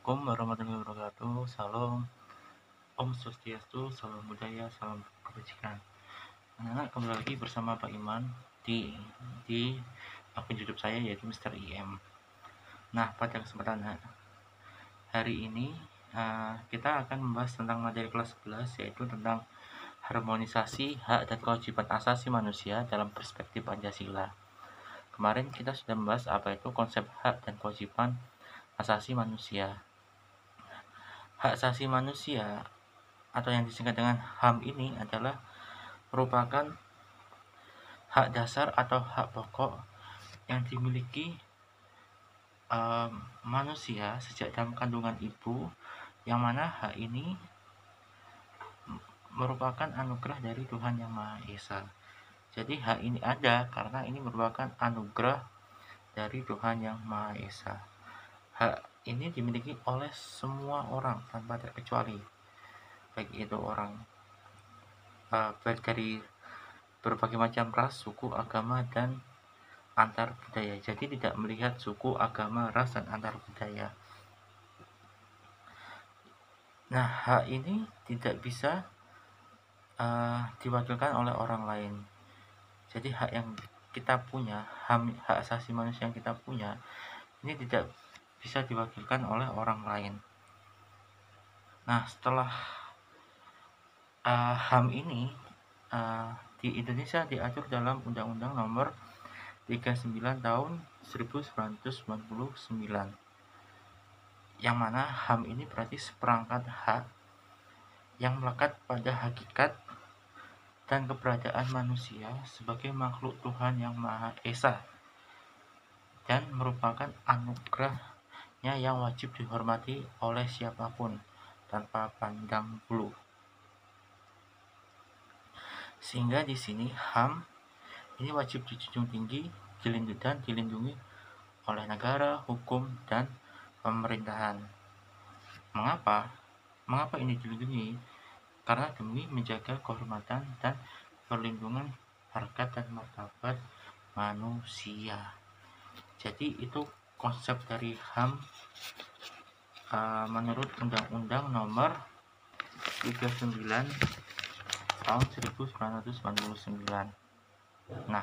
Assalamualaikum warahmatullahi wabarakatuh. Salam, Om Swastiastu, salam budaya, salam kebajikan. Anak-anak, kembali lagi bersama Pak Iman di akun YouTube saya, yaitu Mr. IM. Nah, pada kesempatan hari ini kita akan membahas tentang materi kelas 11, yaitu tentang harmonisasi hak dan kewajiban asasi manusia dalam perspektif Pancasila. Kemarin kita sudah membahas apa itu konsep hak dan kewajiban asasi manusia. Hak asasi manusia atau yang disingkat dengan HAM ini adalah merupakan hak dasar atau hak pokok yang dimiliki manusia sejak dalam kandungan ibu, yang mana hak ini merupakan anugerah dari Tuhan Yang Maha Esa. Jadi hak ini ada karena ini merupakan anugerah dari Tuhan Yang Maha Esa. Hak ini dimiliki oleh semua orang tanpa terkecuali, baik itu orang baik dari berbagai macam ras, suku, agama, dan antar budaya. Jadi tidak melihat suku, agama, ras, dan antar budaya. Nah, hak ini tidak bisa diwakilkan oleh orang lain. Jadi hak yang kita punya, hak asasi manusia yang kita punya, ini tidak bisa diwakilkan oleh orang lain. Nah, setelah HAM ini di Indonesia diatur dalam Undang-Undang Nomor 39 Tahun 1999, yang mana HAM ini berarti seperangkat hak yang melekat pada hakikat dan keberadaan manusia sebagai makhluk Tuhan Yang Maha Esa, dan merupakan anugerahnya yang wajib dihormati oleh siapapun tanpa pandang bulu. Sehingga di sini HAM ini wajib dijunjung tinggi dan dilindungi oleh negara, hukum, dan pemerintahan. Mengapa ini dilindungi? Karena demi menjaga kehormatan dan perlindungan harkat dan martabat manusia. Jadi itu konsep dari HAM menurut Undang-Undang Nomor 39 Tahun 1999. Nah,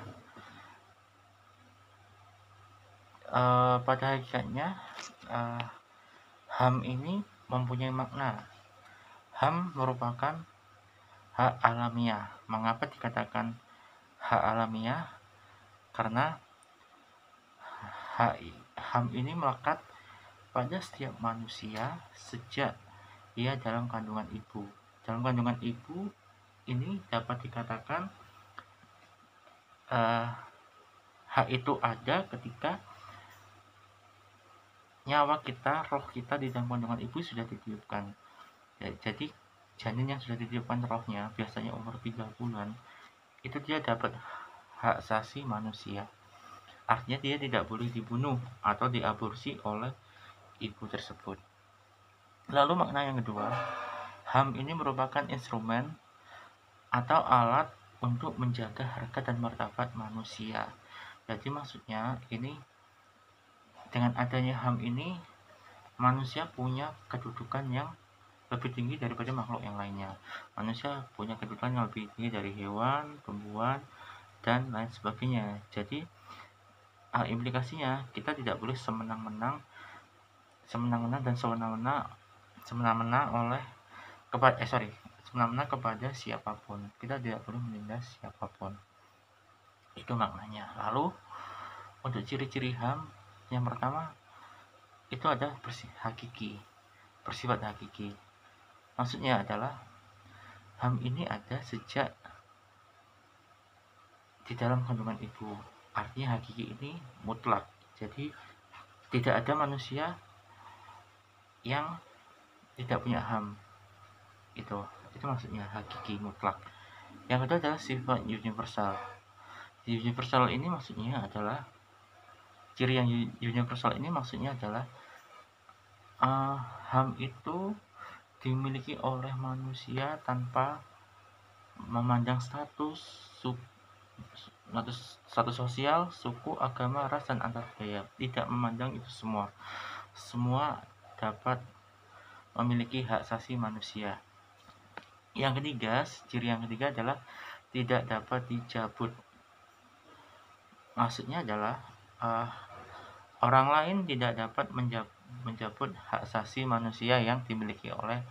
pada hakikatnya HAM ini mempunyai makna. HAM merupakan hak alamiah. Mengapa dikatakan hak alamiah? Karena HAM ini melekat pada setiap manusia sejak ia dalam kandungan ibu. Dalam kandungan ibu ini dapat dikatakan hak itu ada ketika nyawa kita, roh kita di dalam kandungan ibu sudah ditiupkan. Jadi janin yang sudah ditiupkan rohnya, biasanya umur 3 bulan, itu dia dapat hak asasi manusia. Artinya dia tidak boleh dibunuh atau diaborsi oleh ibu tersebut. Lalu makna yang kedua, HAM ini merupakan instrumen atau alat untuk menjaga harkat dan martabat manusia. Jadi maksudnya ini, dengan adanya HAM ini, manusia punya kedudukan yang lebih tinggi daripada makhluk yang lainnya. Manusia punya kedudukan yang lebih tinggi dari hewan, tumbuhan, dan lain sebagainya. Jadi implikasinya kita tidak boleh semena-mena dan semena-mena kepada siapapun. Kita tidak boleh menindas siapapun. Itu maknanya. Lalu untuk ciri-ciri HAM, yang pertama itu ada bersifat hakiki. Maksudnya adalah HAM ini ada sejak di dalam kandungan ibu. Artinya hakiki ini mutlak. Jadi tidak ada manusia yang tidak punya HAM. Itu maksudnya hakiki mutlak. Yang kedua adalah sifat universal. Universal ini maksudnya adalah ciri yang universal ini maksudnya adalah HAM itu dimiliki oleh manusia tanpa memandang status sosial, suku, agama, ras, dan antar budaya. Tidak memandang itu semua dapat memiliki hak asasi manusia. Yang ketiga, ciri yang ketiga adalah tidak dapat dicabut. Maksudnya adalah orang lain tidak dapat mencabut hak asasi manusia yang dimiliki oleh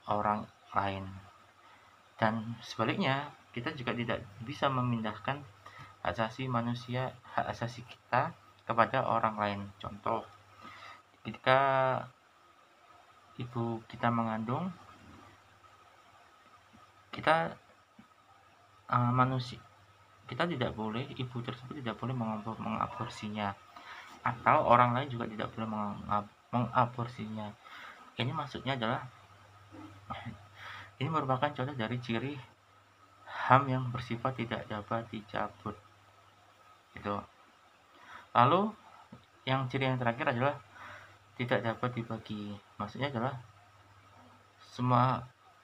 orang lain. Dan sebaliknya, kita juga tidak bisa memindahkan hak asasi manusia, hak asasi kita kepada orang lain. Contoh, ketika ibu kita mengandung, kita manusia, kita tidak boleh, ibu tersebut tidak boleh mengaborsinya, atau orang lain juga tidak boleh mengaborsinya. Ini maksudnya adalah ini merupakan contoh dari ciri HAM yang bersifat tidak dapat dicabut. Gitu. Lalu yang ciri yang terakhir adalah tidak dapat dibagi. Maksudnya adalah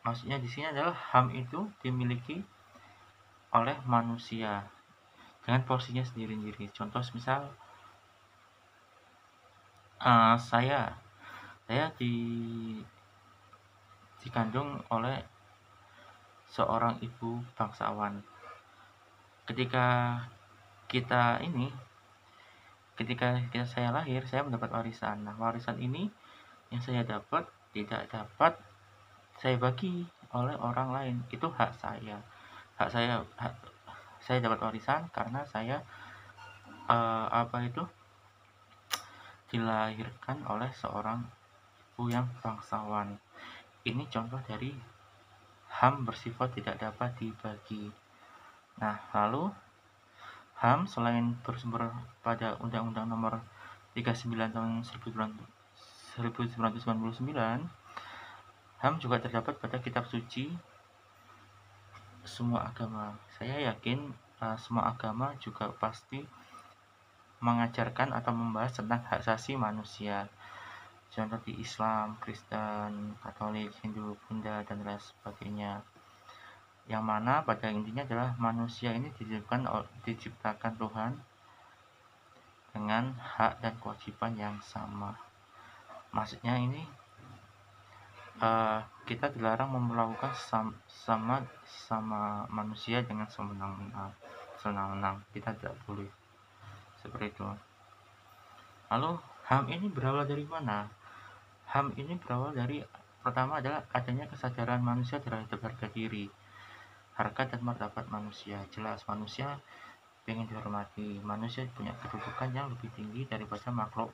maksudnya di sini adalah HAM itu dimiliki oleh manusia dengan porsinya sendiri-sendiri. Contoh misal saya dikandung oleh seorang ibu bangsawan. Ketika saya lahir, saya mendapat warisan. Nah, warisan ini yang saya dapat tidak dapat saya bagi oleh orang lain. Itu hak saya. Saya dapat warisan karena saya dilahirkan oleh seorang ibu yang bangsawan. Ini contoh dari HAM bersifat tidak dapat dibagi. Nah, lalu HAM selain bersumber pada Undang-Undang Nomor 39 Tahun 1999, HAM juga terdapat pada kitab suci semua agama. Saya yakin semua agama juga pasti mengajarkan atau membahas tentang hak asasi manusia. Contoh di Islam, Kristen, Katolik, Hindu, Buddha, dan lain sebagainya. Yang mana pada intinya adalah manusia ini diciptakan Tuhan dengan hak dan kewajiban yang sama. Maksudnya ini kita dilarang memperlakukan sama manusia dengan senang-senang. Kita tidak boleh seperti itu. Lalu HAM ini berawal dari mana? HAM ini berawal dari, pertama adalah adanya kesadaran manusia terhadap harga diri, harkat dan martabat manusia. Jelas manusia ingin dihormati, manusia punya kedudukan yang lebih tinggi daripada makhluk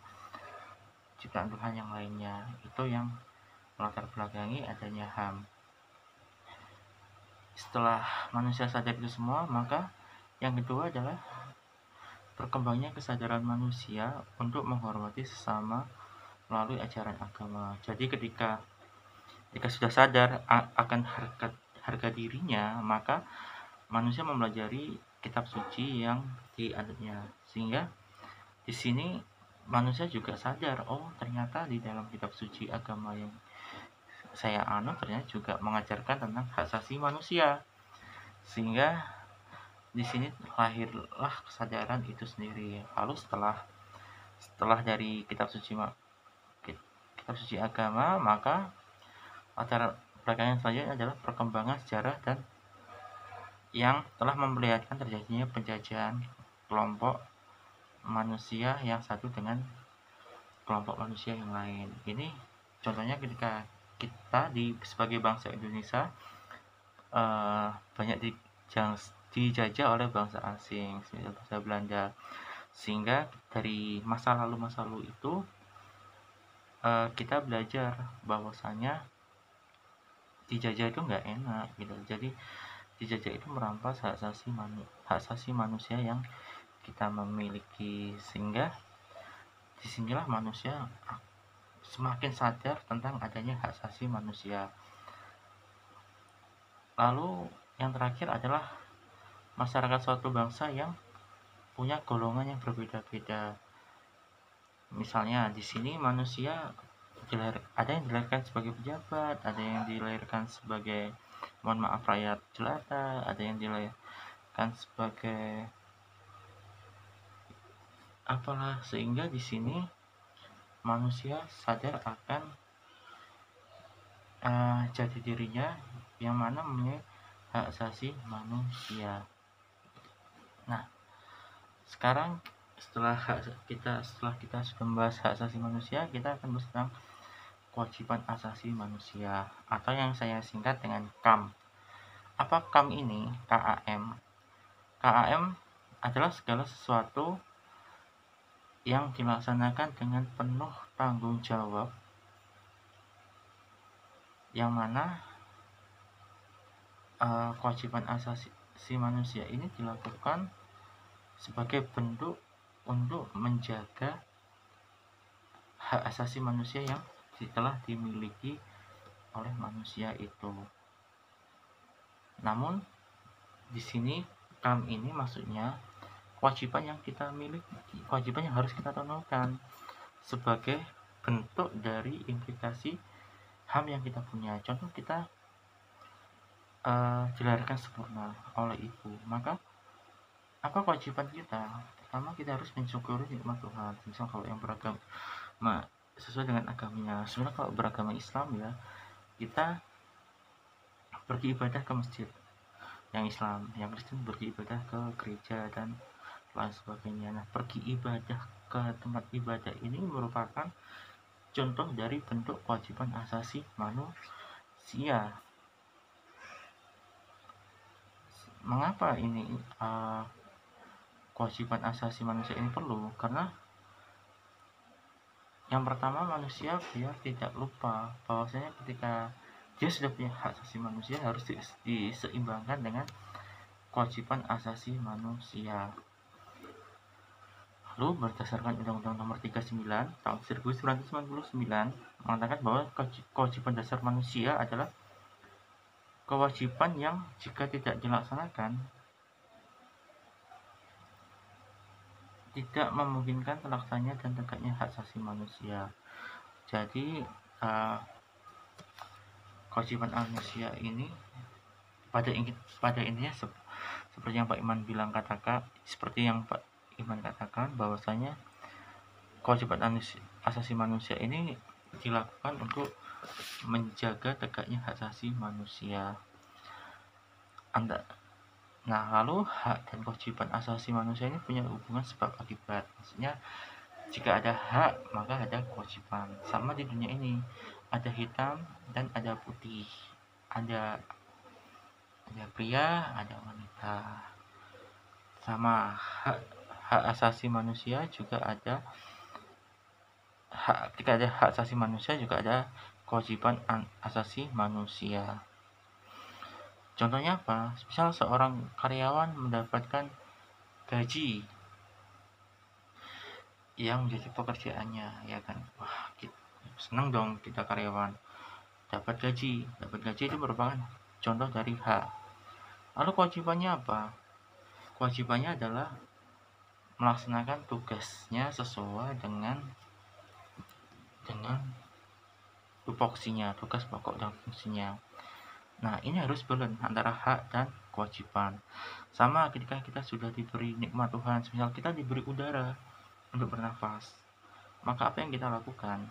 ciptaan Tuhan yang lainnya. Itu yang melatar belakangi adanya HAM. Setelah manusia sadar itu semua, maka yang kedua adalah berkembangnya kesadaran manusia untuk menghormati sesama melalui ajaran agama. Jadi ketika sudah sadar akan harga dirinya, maka manusia mempelajari kitab suci yang dianutnya, sehingga di sini manusia juga sadar, oh ternyata di dalam kitab suci agama yang saya anut ternyata juga mengajarkan tentang hak asasi manusia, sehingga di sini lahirlah kesadaran itu sendiri. Lalu setelah dari kitab suci agama, maka latar belakang selanjutnya adalah perkembangan sejarah dan yang telah memperlihatkan terjadinya penjajahan kelompok manusia yang satu dengan kelompok manusia yang lain. Ini contohnya ketika kita sebagai bangsa Indonesia banyak dijajah oleh bangsa asing, bangsa Belanda, sehingga dari masa lalu itu kita belajar bahwasanya dijajah itu nggak enak gitu. Jadi dijajah itu merampas hak asasi manusia yang kita memiliki, sehingga disinilah manusia semakin sadar tentang adanya hak asasi manusia. Lalu yang terakhir adalah masyarakat suatu bangsa yang punya golongan yang berbeda-beda. Misalnya di sini manusia ada yang dilahirkan sebagai pejabat, ada yang dilahirkan sebagai rakyat jelata, ada yang dilahirkan sebagai apalah, sehingga di sini manusia sadar akan jati dirinya yang mana mempunyai hak asasi manusia. Nah, sekarang setelah kita sudah membahas hak asasi manusia, kita akan bahas tentang kewajiban asasi manusia atau yang saya singkat dengan KAM. Apa KAM ini? KAM. KAM adalah segala sesuatu yang dilaksanakan dengan penuh tanggung jawab, yang mana kewajiban asasi manusia ini dilakukan sebagai bentuk untuk menjaga hak asasi manusia yang telah dimiliki oleh manusia itu. Namun di sini KAM ini maksudnya kewajiban yang kita miliki, kewajiban yang harus kita tunaikan sebagai bentuk dari implikasi HAM yang kita punya. Contoh, kita dilahirkan sempurna oleh ibu, maka apa kewajiban kita? Pertama, kita harus mensyukuri nikmat Tuhan. Misal kalau yang beragama sesuai dengan agamanya, sebenarnya kalau beragama Islam ya, kita pergi ibadah ke masjid yang Islam, yang Kristen beribadah ke gereja dan lain sebagainya. Nah, pergi ibadah ke tempat ibadah ini merupakan contoh dari bentuk kewajiban asasi manusia. Mengapa ini kewajiban asasi manusia ini perlu? Karena yang pertama, manusia biar tidak lupa bahwasanya ketika dia sudah punya hak asasi manusia harus diseimbangkan dengan kewajiban asasi manusia. Lalu berdasarkan Undang-Undang Nomor 39 Tahun 1999 mengatakan bahwa kewajiban dasar manusia adalah kewajiban yang jika tidak dilaksanakan tidak memungkinkan terlaksananya dan tegaknya hak asasi manusia. Jadi kewajiban manusia ini pada intinya seperti yang Pak Iman katakan bahwasanya kewajiban asasi manusia ini dilakukan untuk menjaga tegaknya hak asasi manusia. Nah, lalu hak dan kewajiban asasi manusia ini punya hubungan sebab akibat. Maksudnya, jika ada hak, maka ada kewajiban. Sama di dunia ini, ada hitam dan ada putih. Ada pria, ada wanita. Sama hak asasi manusia juga ada ketika ada hak asasi manusia juga ada kewajiban asasi manusia. Contohnya apa? Misal seorang karyawan mendapatkan gaji yang menjadi pekerjaannya, ya kan? Wah, senang dong kita karyawan dapat gaji. Itu merupakan contoh dari hak. Lalu kewajibannya apa? Kewajibannya adalah melaksanakan tugasnya sesuai dengan tupoksinya, tugas pokok dan fungsinya. Nah, ini harus balance antara hak dan kewajiban. Sama ketika kita sudah diberi nikmat Tuhan, misal kita diberi udara untuk bernafas, maka apa yang kita lakukan?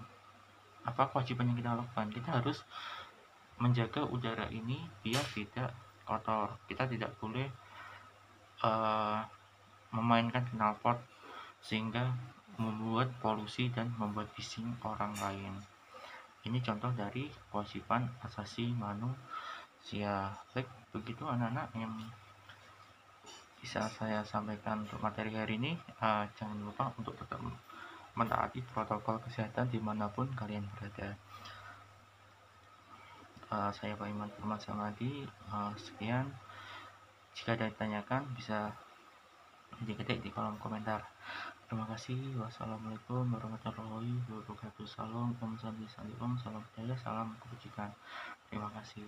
Apa kewajiban yang kita lakukan? Kita harus menjaga udara ini biar tidak kotor. Kita tidak boleh memainkan knalpot sehingga membuat polusi dan membuat bising orang lain. Ini contoh dari kewajiban asasi manusia. Baik, begitu anak-anak yang bisa saya sampaikan untuk materi hari ini. Jangan lupa untuk tetap mentaati protokol kesehatan dimanapun kalian berada. Saya Pak Iman Permasamadi. Sekian. Jika ada ditanyakan bisa diketik di kolom komentar. Terima kasih. Wassalamualaikum warahmatullahi wabarakatuh. Salam Om Santi Santi Om. Salam budaya. Salam kebajikan. Terima kasih.